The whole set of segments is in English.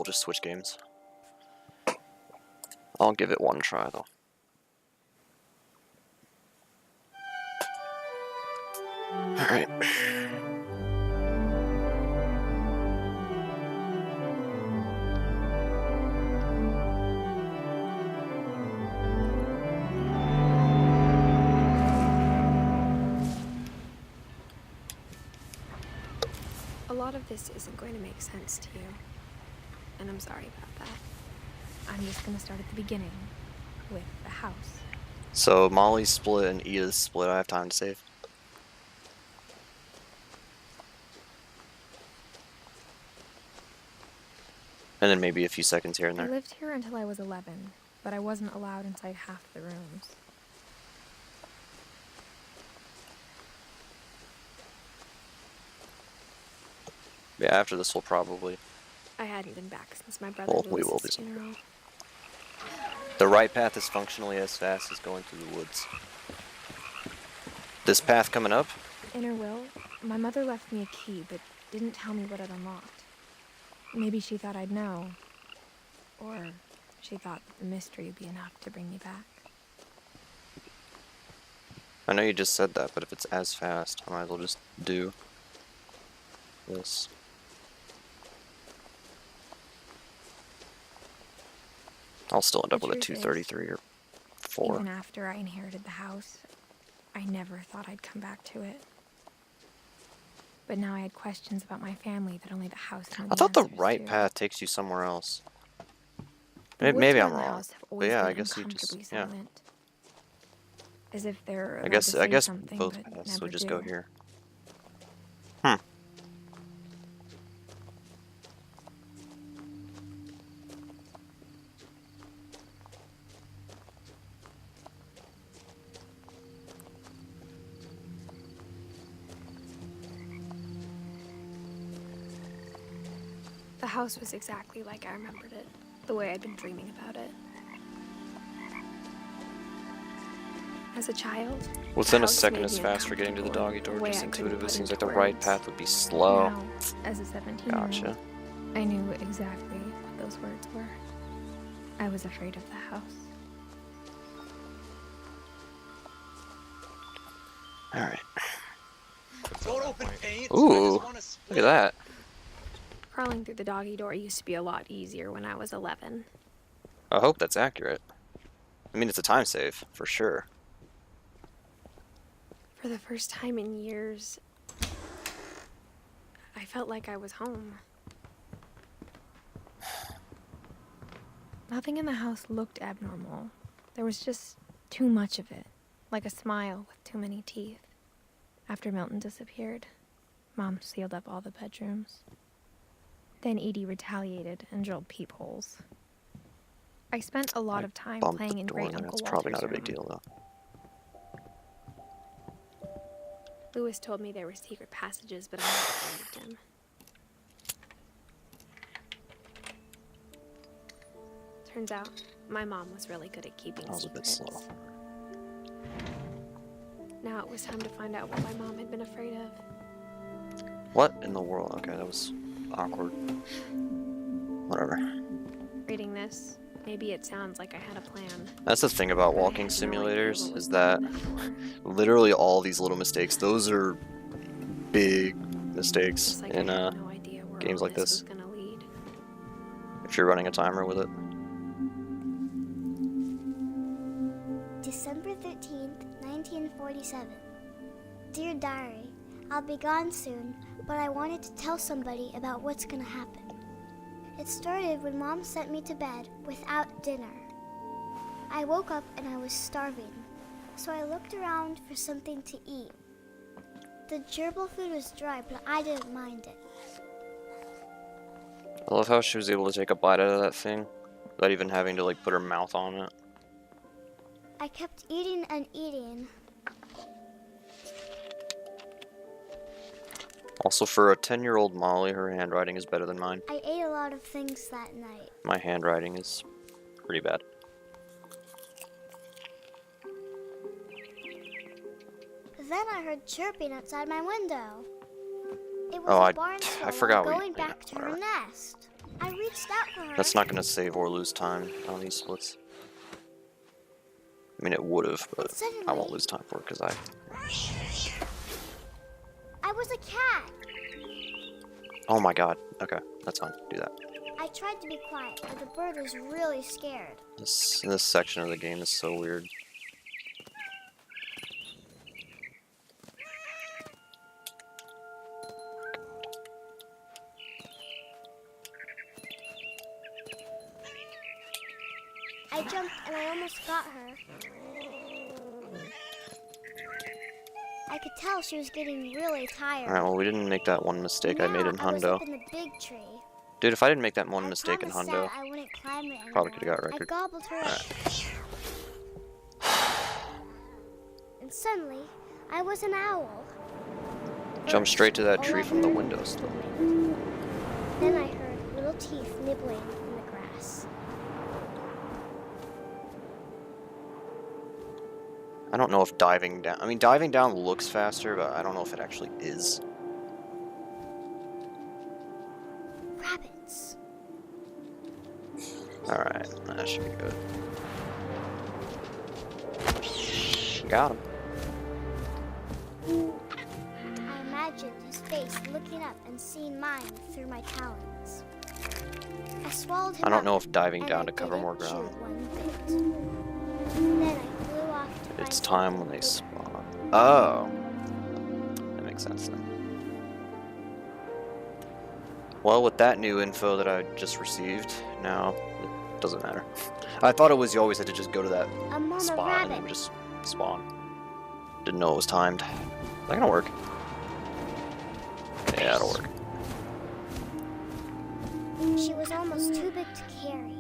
just switch games. I'll give it one try though. Alright. A lot of this isn't going to make sense to you, and I'm sorry about that. I'm just going to start at the beginning, with the house. So Molly's split and Edith's split. I have time to save. And then maybe a few seconds here and I there. lived here until I was 11, but I wasn't allowed inside half the rooms. Yeah, after this we'll probably... I hadn't been back since my brother we will Lewis's be. funeral. The right path is functionally as fast as going through the woods. This path coming up? Inner Will, my mother left me a key, but didn't tell me what it unlocked. Maybe she thought I'd know. Or she thought that the mystery would be enough to bring me back. I know you just said that, but if it's as fast, I might as well just do this. I'll still end up with a 233 or 4. Even after I inherited the house, I never thought I'd come back to it. But now I had questions about my family that only the house knew. I thought the right path takes you somewhere else. Maybe I'm wrong. But yeah, I guess you just As if they're I guess something, both but paths, so never just do. go here. The house was exactly like I remembered it, the way I'd been dreaming about it. As a child, Within a second is fast for getting to the doggy door. Just intuitive, it seems like the right path would be slow. Now, as a 17-year-old, Gotcha. I knew exactly what those words were. I was afraid of the house. Alright. Don't open paint. Ooh, look at that. Crawling through the doggy door used to be a lot easier when I was 11. I hope that's accurate. I mean, it's a time save, for sure. For the first time in years, I felt like I was home. Nothing in the house looked abnormal. There was just too much of it, like a smile with too many teeth. After Milton disappeared, Mom sealed up all the bedrooms. Then Edie retaliated and drilled peepholes. I spent a lot of time playing in Great Uncle Walter's That's probably not a big room. deal, though. Lewis told me there were secret passages, but I never believed him. Turns out, my mom was really good at keeping That was a bit secrets. slow. Now it was time to find out what my mom had been afraid of. What in the world? Okay, that was awkward. Whatever. Reading this, maybe it sounds like I had a plan. That's the thing about but I walking had no idea simulators, what was is that coming before. literally all these little mistakes, those are big mistakes Just like in I had no idea where games all like this this. was gonna lead. If you're running a timer with it. December 13th, 1947. Dear Diary, I'll be gone soon, but I wanted to tell somebody about what's gonna happen. It started when Mom sent me to bed without dinner. I woke up and I was starving, so I looked around for something to eat. The gerbil food was dry, but I didn't mind it. I love how she was able to take a bite out of that thing without even having to like put her mouth on it. I kept eating and eating. Also, for a 10-year-old Molly, her handwriting is better than mine. I ate a lot of things that night. My handwriting is pretty bad. Then I heard chirping outside my window. It was Oh, a barn I swallow forgot going back to her whatever. nest. I reached out for her. That's not gonna save or lose time on these splits. I mean, it would've, but I won't lose time for it because I was a cat. Oh my god. Okay, that's fine. Do that. I tried to be quiet, but the bird was really scared. This section of the game is so weird. I jumped and I almost got her. I could tell she was getting really tired. Alright, well, we didn't make that one mistake I made in I was Hundo. up in the big tree. Dude, if I didn't make that one mistake in promised Hundo, Dad I wouldn't climb it anymore. probably could've got a record. I gobbled her up. And suddenly, I was an owl. jump straight to that tree from the windows. Then I heard little teeth nibbling in the grass. I don't know if diving down... I mean, diving down looks faster, but I don't know if it actually is. Rabbits. Alright, that should be good. Got him. I imagined his face looking up and seeing mine through my talons. I swallowed him I don't up, know if diving and down I to cover didn't more chew ground. one bit. Then I flew off to It's find time when something they bigger. spawn. Oh. That makes sense then. Well, with that new info that I just received, now it doesn't matter. I thought it was you always had to just go to that A mama spot and rabbit. then it would just spawn. Didn't know it was timed. Is that gonna work? Yeah, it'll work. She was almost too big to carry.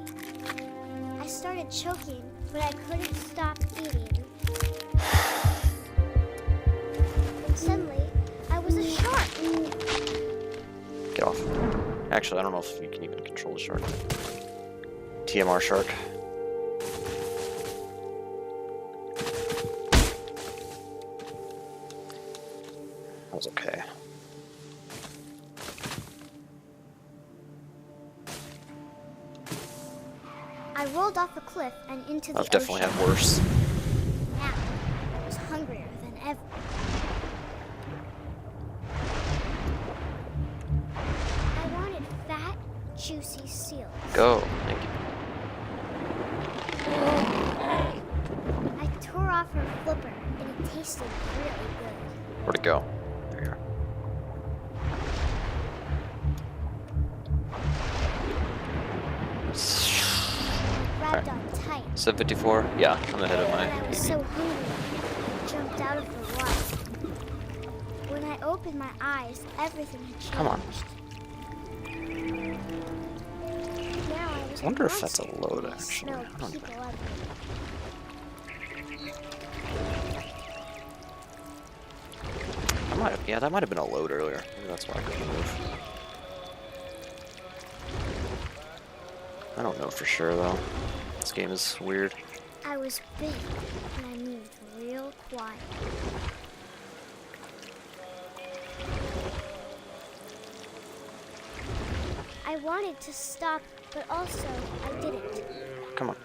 I started choking, but I couldn't stop eating. And suddenly, I was a shark. Get off. Actually, I don't know if you can even control the shark. TMR shark. That was okay. I rolled off a cliff and into the I've definitely ocean. had worse. Now, I was hungrier than ever. I wanted fat, juicy seals. Go. Thank you. I tore off her flipper, and it tasted really good. Where'd it go? There you are. Grabbed on tight. 754? Yeah, I'm ahead of And I my was PB. so hungry, I jumped out of the water. When I opened my eyes, everything had changed. Come on. Now I was I wonder if that's a monster, load, and I actually. smelled I don't people even- everywhere. Yeah, that might have been a load earlier. Maybe that's why I couldn't move. I don't know for sure though. This game is weird. I was big, and I moved real quiet. I wanted to stop, but also I didn't. Come on.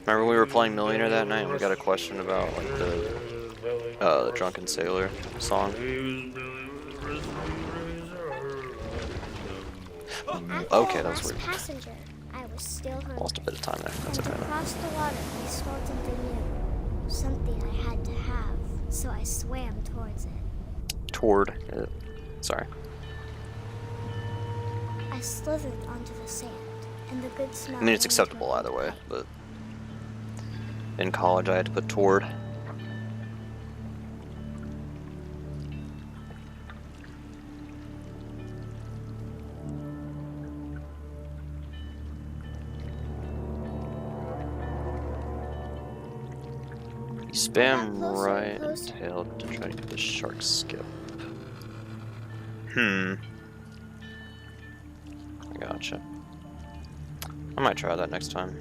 Remember we were playing Millionaire that night and we got a question about like the Drunken Sailor song? After Okay, the that was last weird. passenger, I was still hungry. Lost a bit of time there. That's And okay to though. cross the water, I smelled something new. Something I had to have, so I swam towards it. Toward it. Sorry. I slithered onto the sand, and the good smell. I mean, it's ran acceptable toward either my way, head. but in college I had to put toward. You spam closer and right and closer. tail to try to get the shark skip. I gotcha. I might try that next time.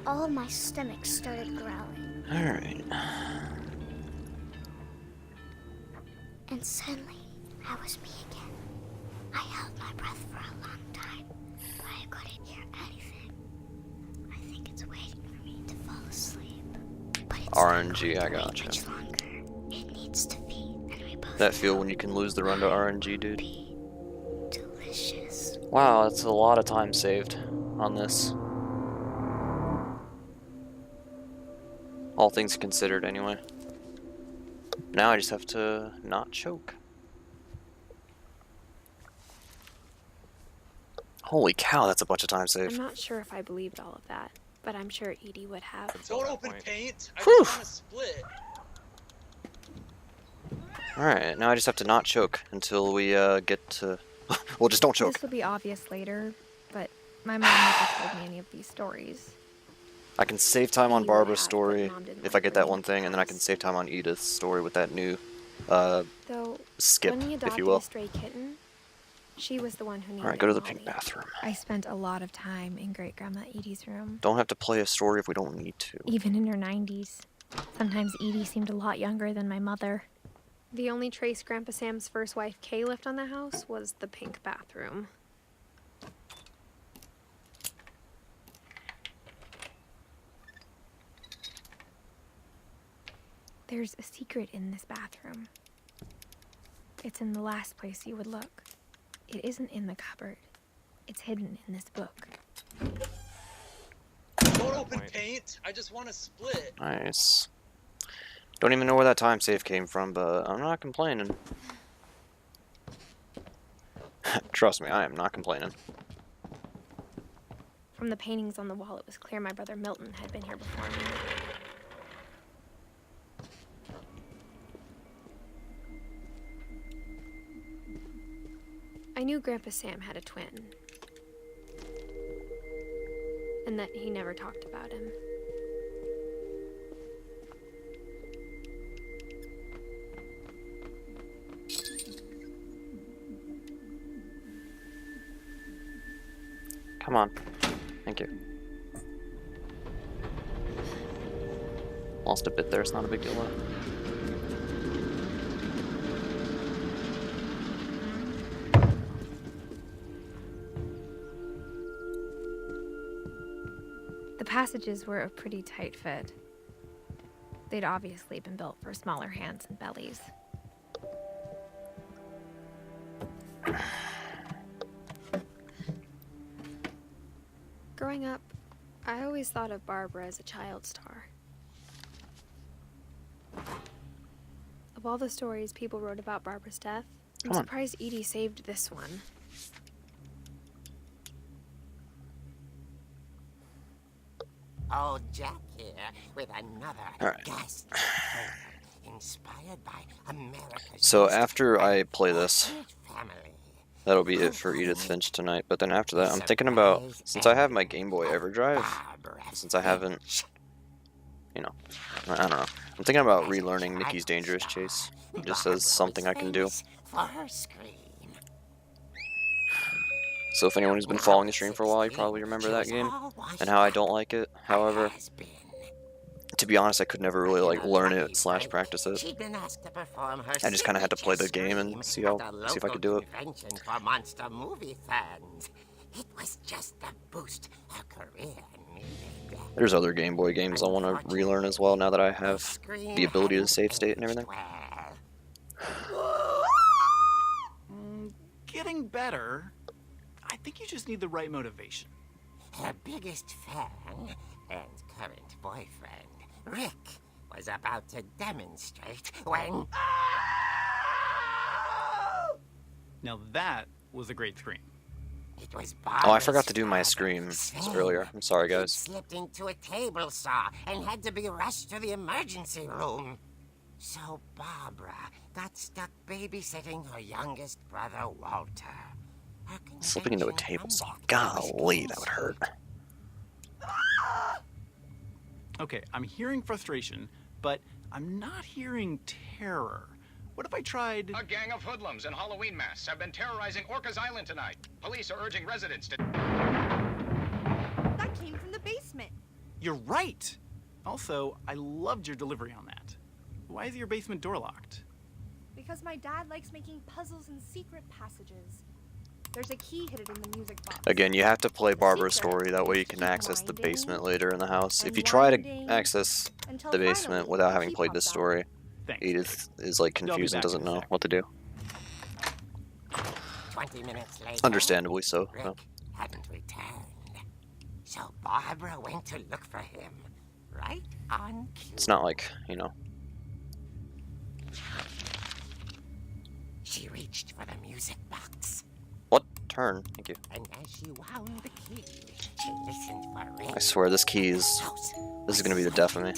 all of my stomach started growling. Alright. And suddenly, I was me again. I held my breath for a long time, but I couldn't hear anything. I think it's waiting for me to fall asleep. But it's RNG, I not going to wait gotcha. much longer. It needs to feed, and we both That feel know when you can lose the run to RNG, dude. be delicious. Wow, that's a lot of time saved on this. All things considered, anyway. Now I just have to not choke. Holy cow, that's a bunch of time I'm saved. not sure if I believed all of that, but I'm sure Edie would have. Don't open paint. I Whew. just want to split. Alright, now I just have to not choke until we get to... well, just don't choke. This will be obvious later, but my mom never told me any of these stories. I can save time on You would Barbara's have, but story Mom didn't if like I get that reading one thing, and then I can accounts. save time on Edith's story with that new Though, skip, when we if adopted you will. a stray kitten, she was the one who named Alright, it go to the Molly. pink bathroom. I spent a lot of time in Great Grandma Edie's room, Don't have to play a story if we don't need to. even in her 90s. Sometimes Edie seemed a lot younger than my mother. The only trace Grandpa Sam's first wife Kay left on the house was the pink bathroom. There's a secret in this bathroom. It's in the last place you would look. It isn't in the cupboard. It's hidden in this book. Don't open paint. I just want to split. Nice. Don't even know where that time save came from, but I'm not complaining. Trust me, I am not complaining. From the paintings on the wall, it was clear my brother Milton had been here before me. I knew Grandpa Sam had a twin, and that he never talked about him. Come on. Thank you. Lost a bit there, it's not a big deal though. The passages were a pretty tight fit. They'd obviously been built for smaller hands and bellies. Growing up, I always thought of Barbara as a child star. Of all the stories people wrote about Barbara's death, I'm Come on. surprised Edie saved this one. Old Jack here with another Alright. ghastly tale inspired by America's So most after I play this, fortunate family. that'll be it for Edith Finch tonight. But then after that, I'm thinking about, since I have my Game Boy EverDrive, Barbara since I haven't, Finch. you know, I don't know. I'm thinking about relearning Mickey's Dangerous Chase, just as something I can do. For her scream. So if anyone who's been following the stream for a while, you probably remember that game, and how I don't like it. However, to be honest, I could never really like learn it / practice it. She'd been asked to perform her I just kind of had to play the signature game and scream see at how the see if I local could do it. convention for monster movie fans. It was just the boost her career needed. There's other Game Boy games I want to relearn as well now that I have the ability to save state and everything. Getting better. I think you just need the right motivation. Her biggest fan and current boyfriend, Rick, was about to demonstrate when... Now that was a great scream. It was Oh, I forgot Barbara's to do my father, scream Sam. earlier. I'm sorry, He'd guys. slipped into a table saw and had to be rushed to the emergency room. So Barbara got stuck babysitting her youngest brother, Walter. Her Slipping into a convention table saw. ended with Golly, that would hurt. Okay, I'm hearing frustration, but I'm not hearing terror. What if I tried... A gang of hoodlums in Halloween masks have been terrorizing Orcas Island tonight. Police are urging residents to... That came from the basement. You're right. Also, I loved your delivery on that. Why is your basement door locked? Because my dad likes making puzzles and secret passages. There's a key hidden in the music box. Again, you have to play The Barbara's secret story, that way you is to can keep access the winding basement later in the house. If and you try to winding access until the finally basement without the having key played this pops out. story, Thanks. Edith is like I'll be confused and back in doesn't a know sec. what to do. 20 minutes later, Understandably so. Rick No. hadn't returned. So Barbara went to look for him. Right on cue. It's not like, you know. She reached for the music box, What? Turn. Thank you. and as she wound the key, she listened for Rick. I swear this key is... House This is gonna be the death of me.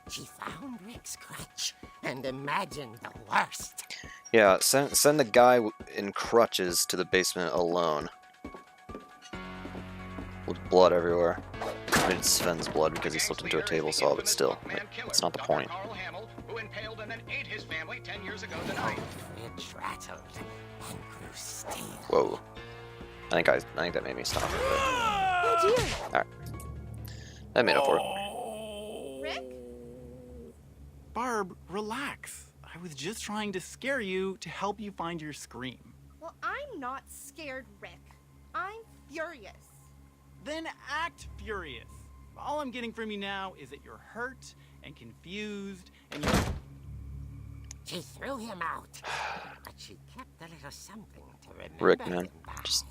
She found Rick's crutch and imagined the worst. Yeah, send the guy in crutches to the basement alone. With blood everywhere. I mean, it's Sven's blood because he slipped into a table saw, but still, that's not the point. Carl Hamill, who impaled and then ate his family 10 years ago tonight. Fridge rattled and grew still. Whoa. I think that made me stop. Oh dear! Alright. That made up for it. Rick? Barb, relax. I was just trying to scare you to help you find your scream. Well, I'm not scared, Rick. I'm furious. Then act furious. All I'm getting from you now is that you're hurt and confused and you're... She threw him out, but she kept a little something to remember Rick, man. him by. Just,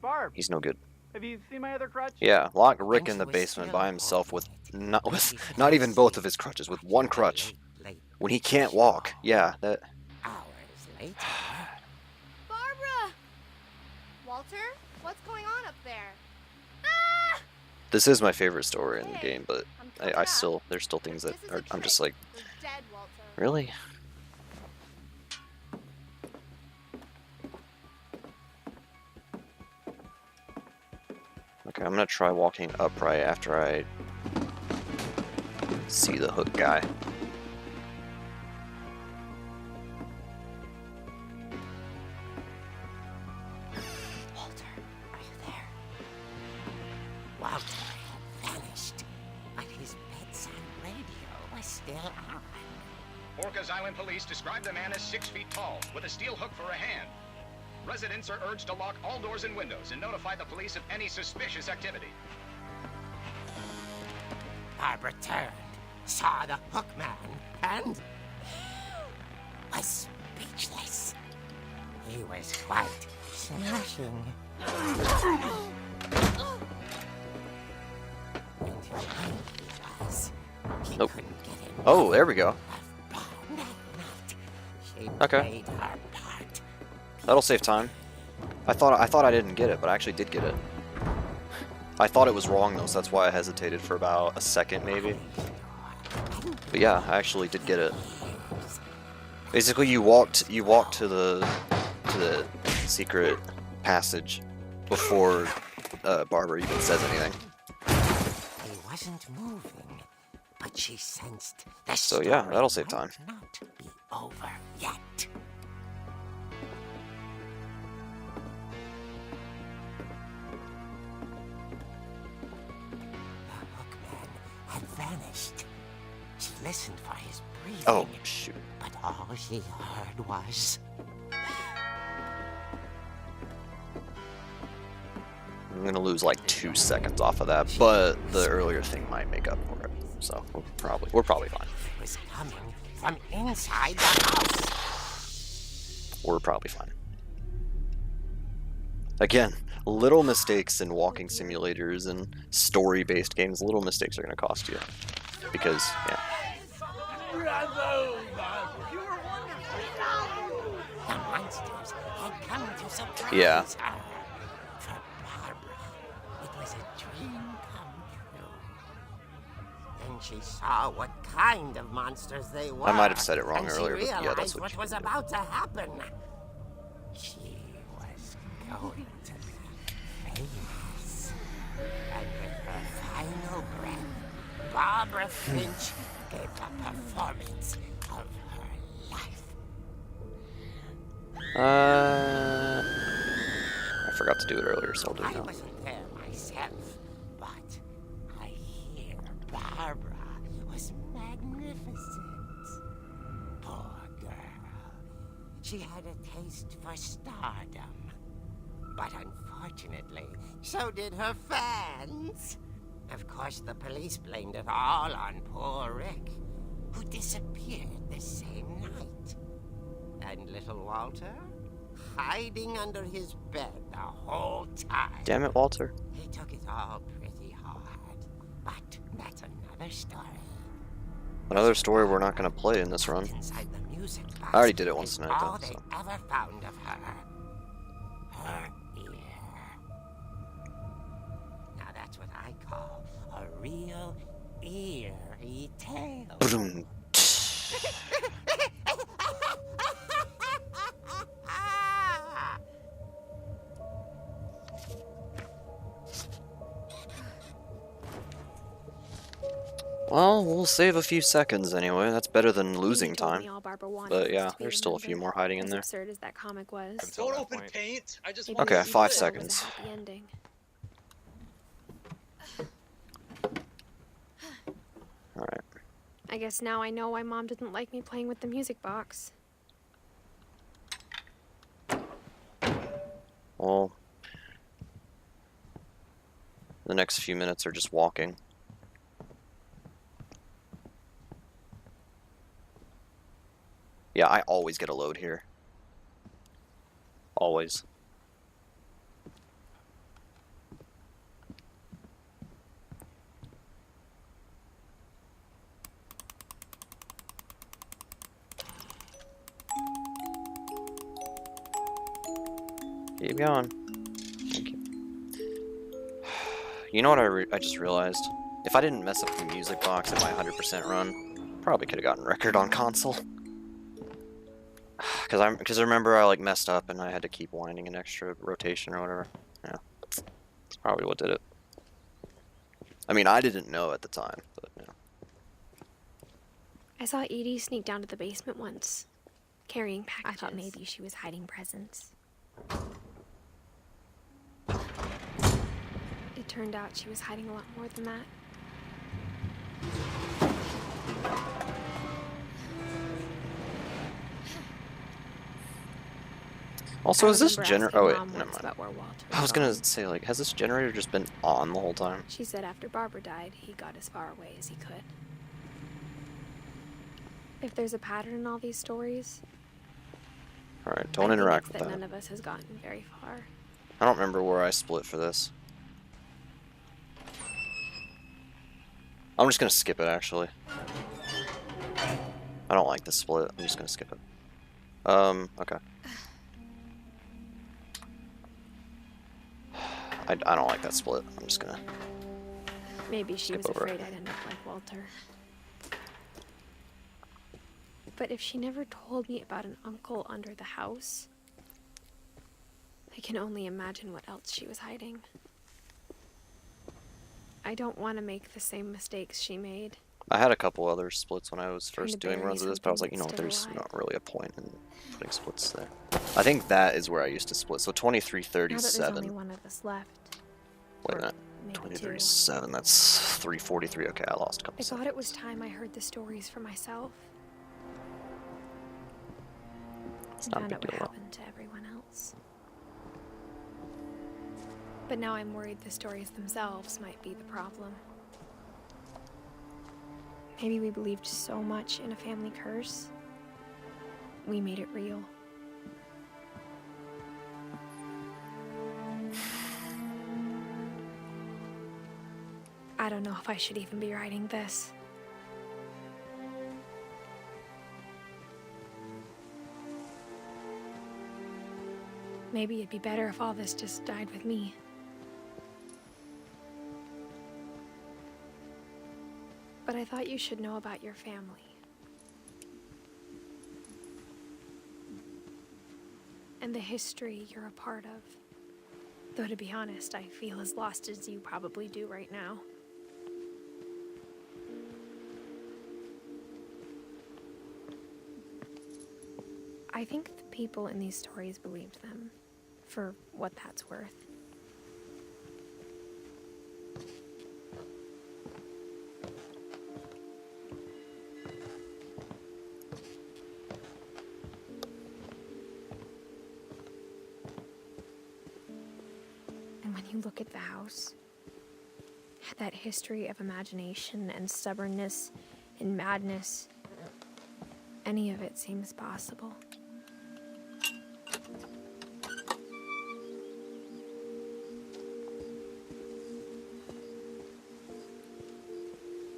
Barb, he's no good. have you seen my other crutch? Yeah, lock Rick Finch in the was basement still by himself with not holding not it. even both of his crutches, with one crutch. Late When he can't walk. Yeah, that... hours later. Barbara! Walter, what's going on up there? This is my favorite story in the Hey, game, but I'm coming I up. still... There's still things that This is a are... I'm just trick. like... You're dead, Walter. Really? Okay, I'm gonna try walking upright after I see the hook guy. Walter, are you there? Walter had vanished, but his bedside radio was still on. Orcas Island police describe the man as 6 feet tall, with a steel hook for a hand. Residents are urged to lock all doors and windows and notify the police of any suspicious activity. Barbara turned, saw the hook man, and was speechless. He was quite smashing. And who he was, he Nope. couldn't get enough Oh, there we go. of Bob that night. She Okay. played her part. That'll save time. I thought I didn't get it, but I actually did get it. I thought it was wrong though, so that's why I hesitated for about a second maybe. But yeah, I actually did get it. Basically, you walked to the secret passage before Barbara even says anything. He wasn't moving, but she sensed the So, yeah, story that'll save might time. not be over yet. The hookman had vanished. She listened for his breathing, Oh shoot! but all she heard was I'm gonna lose like 2 seconds off of that, but the earlier thing might make up for it. So we're probably fine. it was coming from inside the house. We're probably fine. Again, little mistakes in walking simulators and story-based games, little mistakes are gonna cost you. Because, yeah. The monsters had come to surprise Yeah. her. For Barbara, it was a dream come true. Then she saw what kind of monsters they were. I might have said it wrong and earlier, she but yeah, realized that's what what she was did. about to happen. She was going to be famous. And with her final breath, Barbara Finch gave the performance of her life. I forgot to do it earlier, so I'll do it I now. wasn't there myself, but I hear Barbara was magnificent. Poor girl. She had a taste for stardom. But unfortunately, so did her fans. Of course, the police blamed it all on poor Rick, who disappeared the same night. And little Walter? Hiding under his bed the whole time. Damn it, Walter. He took it all pretty hard. But that's another story. Another story we're not going to play in this run. Inside the music box I already did it once is tonight, all though, they so. ever found of her. Her ear. Now that's what I call a real eerie tale. Boom. Well, we'll save a few seconds anyway. That's better than losing Amy told time. me all Barbara wanted But was yeah, to be there's still a few remembered. more hiding in As there. absurd as that comic was, Until Don't that open point. paint. I just maybe want Okay, to the 5 sequel was a seconds. happy ending. Alright. I guess now I know why Mom didn't like me playing with the music box. Well, the next few minutes are just walking. Yeah, I always get a load here. Always. Keep going. Thank you. You know what I just realized? If I didn't mess up the music box in my 100% run, probably could have gotten record on console. Because I remember I like messed up and I had to keep winding an extra rotation or whatever. Yeah, that's probably what did it. I mean, I didn't know at the time, but yeah. I saw Edie sneak down to the basement once, carrying packages. I thought maybe she was hiding presents. It turned out she was hiding a lot more than that. Also, is this generator? Oh wait, Mom never once mind. about where Walter I was was gonna gone. say, like, has this generator just been on the whole time? She said after Barbara died, he got as far away as he could. If there's a pattern in all these stories, Alright, I don't think interact it's with that that. none of us has gotten very far. I don't remember where I split for this. I'm just gonna skip it, actually. I don't like this split. I'm just gonna skip it. Okay. I don't like that split. I'm just gonna... Maybe she Skip was over. afraid I'd end up like Walter. But if she never told me about an uncle under the house, I can only imagine what else she was hiding. I don't want to make the same mistakes she made. I had a couple other splits when I was Trying first to doing bury runs of this, but I was like, something you know, that's there's still not alive. really a point in putting splits there. I think that is where I used to split. So Now that there's only 2337. one of us left, Wait a minute. maybe two. 2037. That's 343. Okay, I lost a couple I thought seconds. it was time I heard the stories for myself. It's And not a found big out what deal, though. happened to everyone else. But now I'm worried the stories themselves might be the problem. Maybe we believed so much in a family curse, we made it real. I don't know if I should even be writing this. Maybe it'd be better if all this just died with me. But I thought you should know about your family. And the history you're a part of. Though to be honest, I feel as lost as you probably do right now. I think the people in these stories believed them, for what that's worth. And when you look at the house, that history of imagination and stubbornness and madness, any of it seems possible.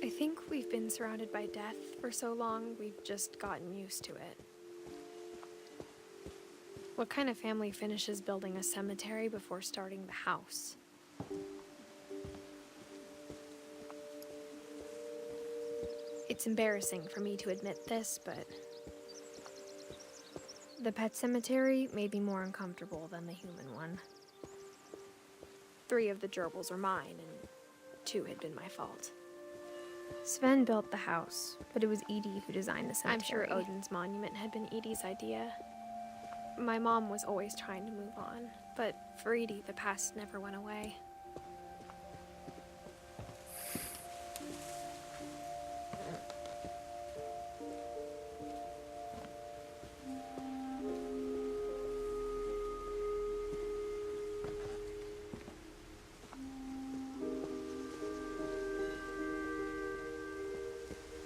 I think we've been surrounded by death for so long, we've just gotten used to it. What kind of family finishes building a cemetery before starting the house? It's embarrassing for me to admit this, but the pet cemetery made me more uncomfortable than the human one. 3 of the gerbils are mine, and 2 had been my fault. Sven built the house, but it was Edie who designed the cemetery. I'm sure Odin's monument had been Edie's idea. My mom was always trying to move on, but for Edie, the past never went away.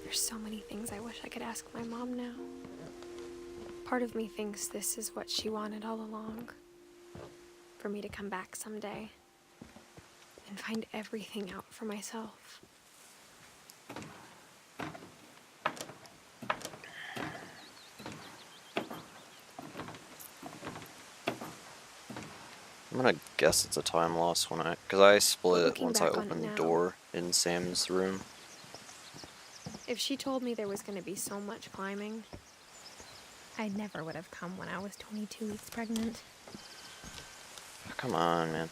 There's so many things I wish I could ask my mom now. Part of me thinks this is what she wanted all along. For me to come back someday and find everything out for myself. I'm gonna guess it's a time loss because I split Looking once I back on it opened the now. door in Sam's room. If she told me there was going to be so much climbing, I never would have come when I was 22 weeks pregnant. Come on, man.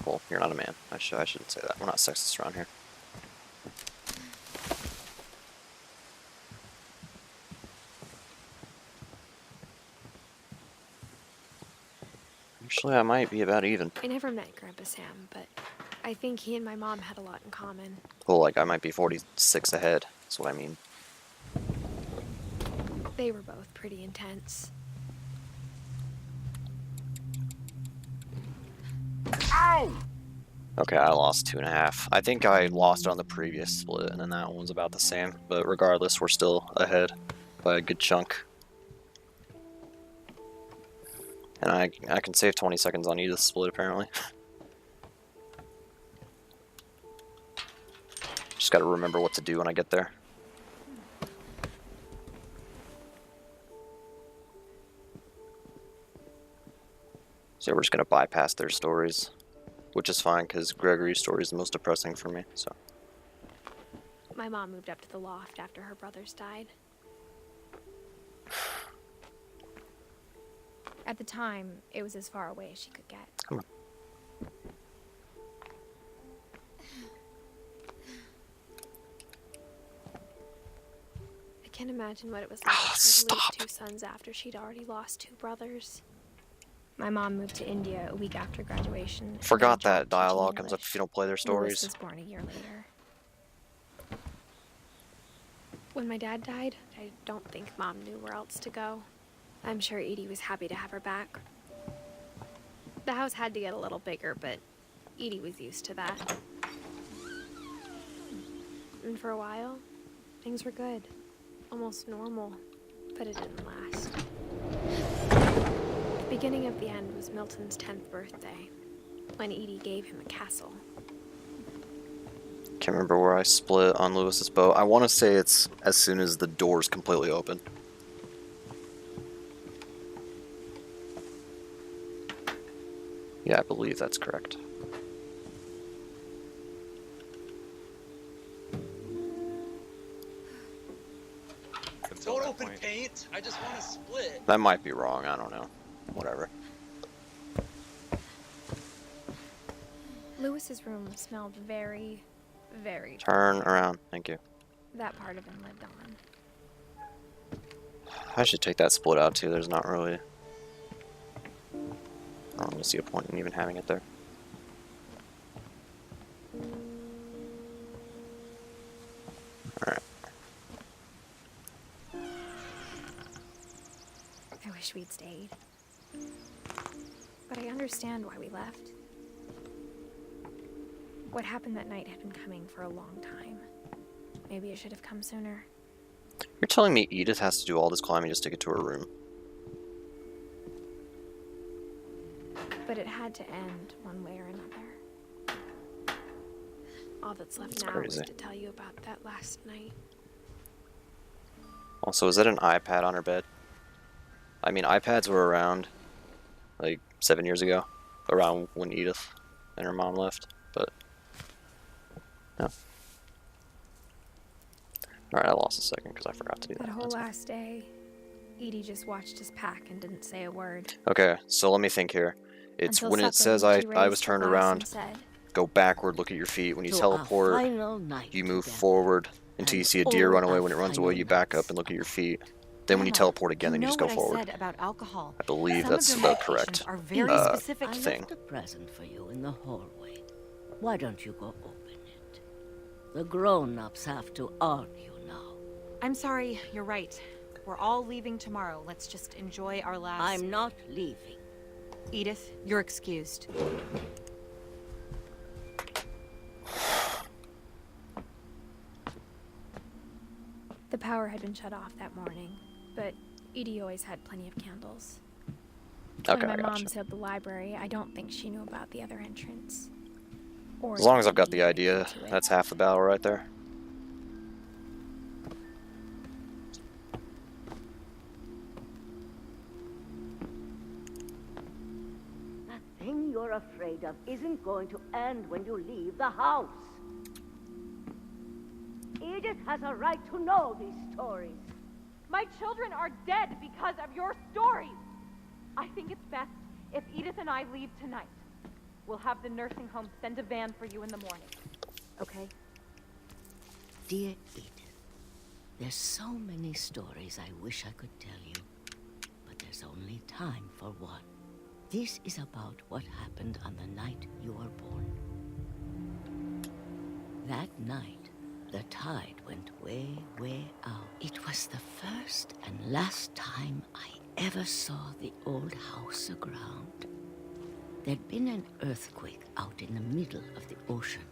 Well, you're not a man. I shouldn't say that. We're not sexist around here. Actually, I might be about even. I never met Grandpa Sam, but I think he and my mom had a lot in common. Well, like, I might be 46 ahead. That's what I mean. They were both pretty intense. Ow! Okay, I lost 2.5. I think I lost on the previous split, and then that one was about the same. But regardless, we're still ahead by a good chunk. And I can save 20 seconds on Edith's split, apparently. Just gotta remember what to do when I get there. So we're just gonna bypass their stories, which is fine because Gregory's story is the most depressing for me. So My mom moved up to the loft after her brothers died. At the time, it was as far away as she could get. come on. I can't imagine what it was like for her to lose Stop. 2 sons after she'd already lost 2 brothers. My mom moved to India a week after graduation. and Forgot got a job that dialogue teaching comes up English. if you don't play their Louis stories. was born a year later. When my dad died, I don't think Mom knew where else to go. I'm sure Edie was happy to have her back. The house had to get a little bigger, but Edie was used to that. And for a while, things were good. Almost normal, but it didn't last. The beginning of the end was Milton's 10th birthday, when Edie gave him a castle. Can't remember where I split on Lewis's boat. I want to say it's as soon as the door's completely open. Yeah, I believe that's correct. Until Don't that open point. paint. I just want to split. That might be wrong. I don't know. Whatever. Lewis's room smelled very, very... Turn around. Thank you. That part of him lived on. I should take that split out too. There's not really I don't really see a point in even having it there. Alright. I wish we'd stayed. But I understand why we left. What happened that night had been coming for a long time. Maybe it should have come sooner. You're telling me Edith has to do all this climbing just to get to her room? But it had to end one way or another. All that's left now crazy. is to tell you about that last night. Also, is that an iPad on her bed? I mean, iPads were around like 7 years ago, around when Edith and her mom left, but no. Alright, I lost a second because I forgot to do that. That whole That's fine. last day, Edie just watched us pack and didn't say a word. Okay, so let me think here. It's Until when it supper, says when I she was raised her turned glass around, and said, go backward, look at your feet. When you teleport, you move forward until you see a deer run away. When it runs away, you back up and look at your feet. Then when you teleport again, then you just go forward. I said about alcohol. I believe Some that's of the your correct medications are very specific. thing. I left a present for you in the hallway. Why don't you go open it? The grown-ups have to argue now. I'm sorry, you're right. We're all leaving tomorrow. Let's just enjoy our last... I'm not leaving. Edith, you're excused. the power had been shut off that morning, but Edie always had plenty of candles. Okay, When I my mom gotcha. sealed the library, I don't think she knew about the other entrance. Or As long as that I've got the Edie idea, to it. that's half the battle right there. That thing you're afraid of isn't going to end when you leave the house. Edith has a right to know these stories. My children are dead because of your stories. I think it's best if Edith and I leave tonight. We'll have the nursing home send a van for you in the morning. Okay? Dear Edith, there's so many stories I wish I could tell you, but there's only time for one. This is about what happened on the night you were born. That night, the tide went way, way out. It was the first and last time I ever saw the old house aground. There'd been an earthquake out in the middle of the ocean.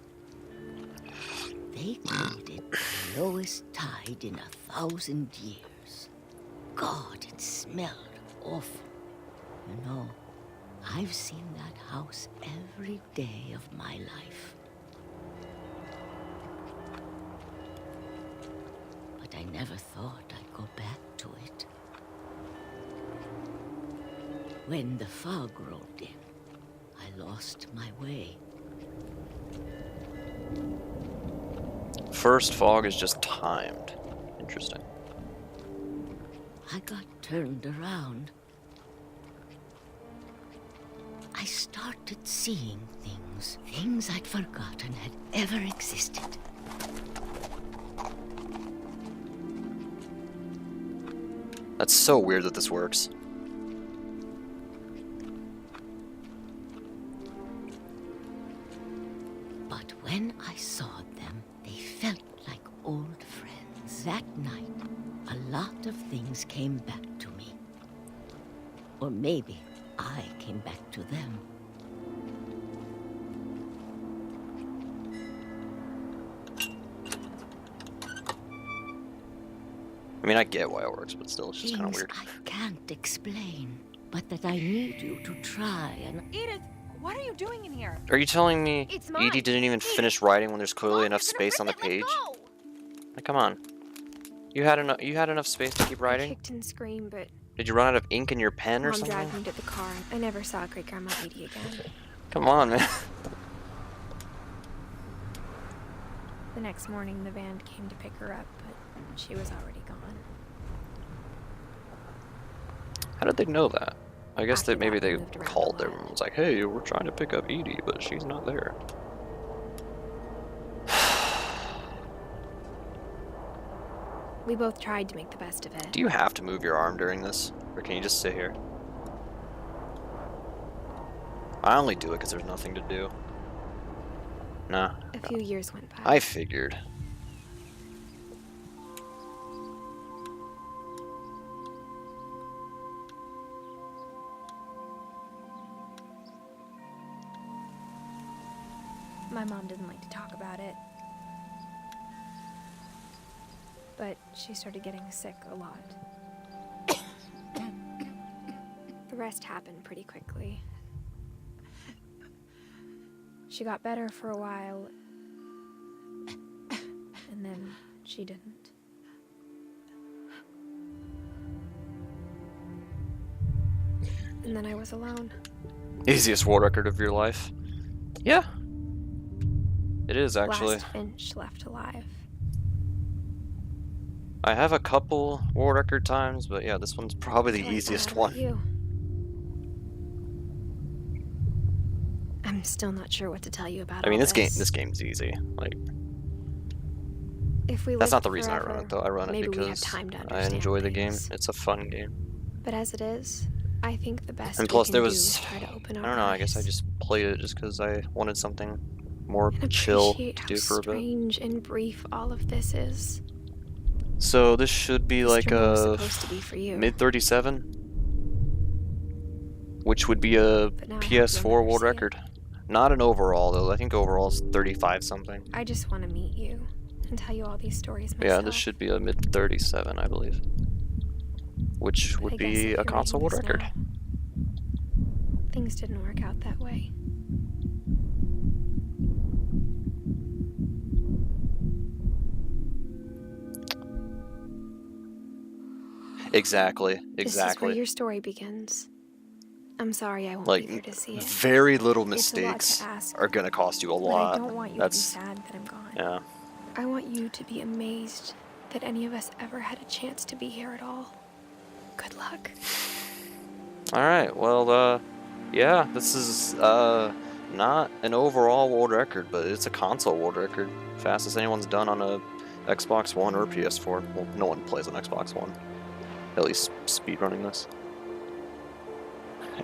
They called it the lowest tide in 1,000 years. God, it smelled awful. You know, I've seen that house every day of my life. But I never thought I'd go back to it. When the fog rolled in, I lost my way. First fog is just timed. Interesting. I got turned around. I started seeing things I'd forgotten had ever existed. That's so weird that this works. But when I saw them, they felt like old friends. That night, a lot of things came back to me. Or maybe I came back to them. I mean, I get why it works, but still, it's just kind of Things weird. I can't explain, but that I need you to try and... Edith, what are you doing in here? Are you telling me It's mine. Edie didn't even finish writing when there's clearly enough space on the page? Like, come on. You had enough space to keep I writing? kicked and screamed, but Did you run out of ink in your pen or Mom something? dragged me to the car. I never saw Great Grandma Edie again. Come on, man. The next morning, the van came to pick her up, but she was already gone. How did they know that? I guess After that maybe that, we they moved around a called lot. them and was like, hey, we're trying to pick up Edie, but she's not there. We both tried to make the best of it. Do you have to move your arm during this? Or can you just sit here? I only do it because there's nothing to do. Nah. A few years went by. I figured. My mom didn't like to talk about it. But she started getting sick a lot. The rest happened pretty quickly. She got better for a while, and then she didn't. And then I was alone. Easiest war record of your life. Yeah. It is, actually. Last Finch left alive. I have a couple war record times, but yeah, this one's probably the easiest one. You? I'm still not sure what to tell you about. I mean, all this game's easy. Like, if we that's not the lived reason I forever, run it, though. I run it maybe we have because time to I understand enjoy the game. things. It's a fun game. But as it is, I think the best And plus, we there can was, do is try to open our I don't know. I guess I eyes just played it just because I wanted something more and chill appreciate to do how for a bit. strange and brief all of this is. So this should be like Mr. Moore's a supposed to be for you. mid 37, which would be a But now I hope PS4 you'll never world see it. record. Not an overall though. I think overall is 35 something. I just want to meet you and tell you all these stories Yeah, myself. this should be a mid 37, I believe, which But I would guess be if a you're console reading world this record. now, things didn't work out that way. Exactly. This is where Exactly. your story begins. I'm sorry I won't Like, be there to see it. very little It's a lot to mistakes ask, are gonna cost you a But lot. I don't want you That's to be sad that I'm gone. yeah. I want you to be amazed that any of us ever had a chance to be here at all. Good luck. All right. Well, yeah. This is not an overall world record, but it's a console world record. Fastest anyone's done on a Xbox One or PS4. Well, no one plays on Xbox One. At least speedrunning this.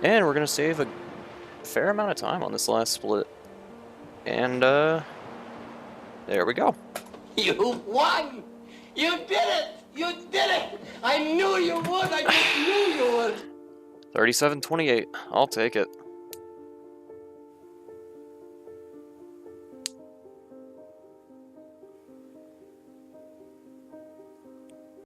And we're gonna save a fair amount of time on this last split. And there we go. You won! You did it! You did it! I knew you would! I just knew you would! 37-28. I'll take it.